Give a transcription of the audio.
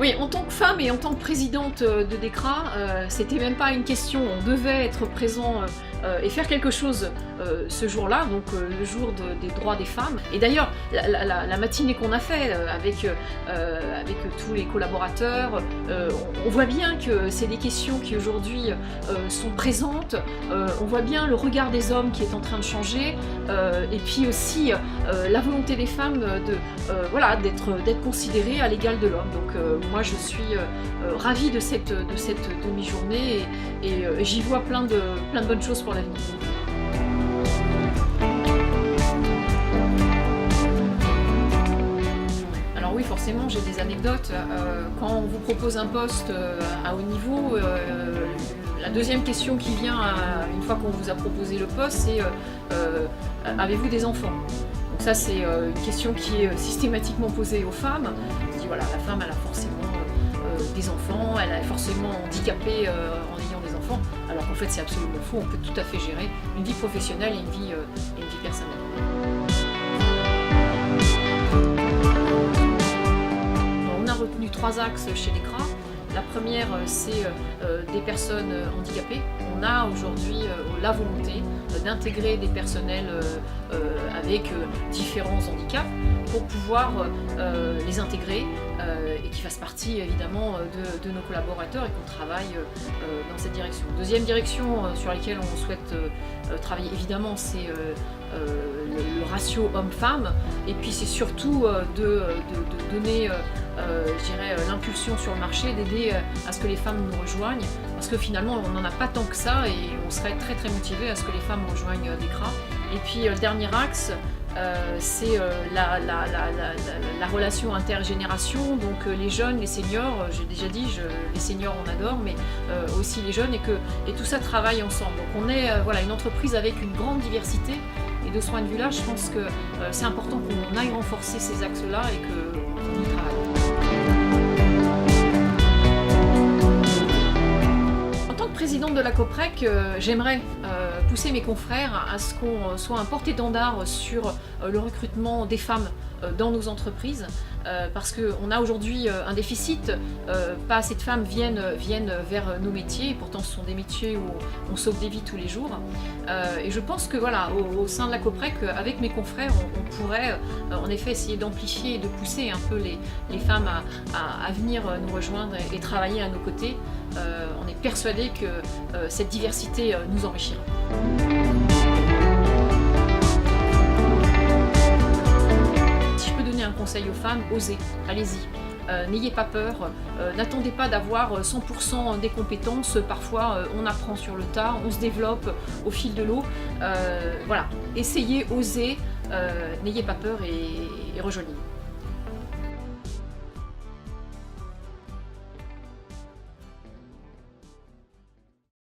Oui, en tant que femme et en tant que présidente de DECRA, c'était même pas une question, on devait être présent et faire quelque chose ce jour-là, donc le jour des droits des femmes. Et d'ailleurs, la matinée qu'on a fait avec tous les collaborateurs, on voit bien que c'est des questions qui aujourd'hui sont présentes, on voit bien le regard des hommes qui est en train de changer, et puis aussi la volonté des femmes voilà, d'être considérées à l'égal de l'homme. Donc moi je suis ravie de cette demi-journée et j'y vois plein de bonnes choses pour l'avenir. Alors oui, forcément j'ai des anecdotes. Quand on vous propose un poste à haut niveau, la deuxième question qui vient une fois qu'on vous a proposé le poste, c'est avez-vous des enfants? Donc ça c'est une question qui est systématiquement posée aux femmes. On dit voilà, la femme elle a forcément des enfants, elle est forcément handicapée en ayant des enfants, alors qu'en fait c'est absolument faux, on peut tout à fait gérer une vie professionnelle et une vie personnelle. On a retenu 3 axes chez DECRA. La première, c'est des personnes handicapées. On a aujourd'hui la volonté d'intégrer des personnels avec différents handicaps pour pouvoir les intégrer et qu'ils fassent partie évidemment de nos collaborateurs et qu'on travaille dans cette direction. Deuxième direction sur laquelle on souhaite travailler évidemment, c'est le ratio homme-femme, et puis c'est surtout de donner je dirais, l'impulsion sur le marché, d'aider à ce que les femmes nous rejoignent, parce que finalement on n'en a pas tant que ça et on serait très très motivé à ce que les femmes rejoignent DECRA. Et puis le dernier axe, c'est la relation intergénération, donc les jeunes, les seniors, j'ai déjà dit, les seniors on adore, mais aussi les jeunes, et tout ça travaille ensemble. Donc on est voilà, une entreprise avec une grande diversité, et de ce point de vue-là, je pense que c'est important qu'on aille renforcer ces axes-là et qu'on y travaille. En tant que présidente de la COPREC, j'aimerais pousser mes confrères à ce qu'on soit un porte-étendard sur le recrutement des femmes dans nos entreprises, parce qu'on a aujourd'hui un déficit, pas assez de femmes viennent vers nos métiers, et pourtant ce sont des métiers où on sauve des vies tous les jours. Et je pense que voilà, au sein de la COPREC, avec mes confrères, on pourrait en effet essayer d'amplifier et de pousser un peu les femmes à venir nous rejoindre et travailler à nos côtés. On est persuadés que cette diversité nous enrichira. Si je peux donner un conseil aux femmes, osez, allez-y. N'ayez pas peur, n'attendez pas d'avoir 100% des compétences, parfois on apprend sur le tas, on se développe au fil de l'eau. Voilà, essayez, osez, n'ayez pas peur et rejoignez.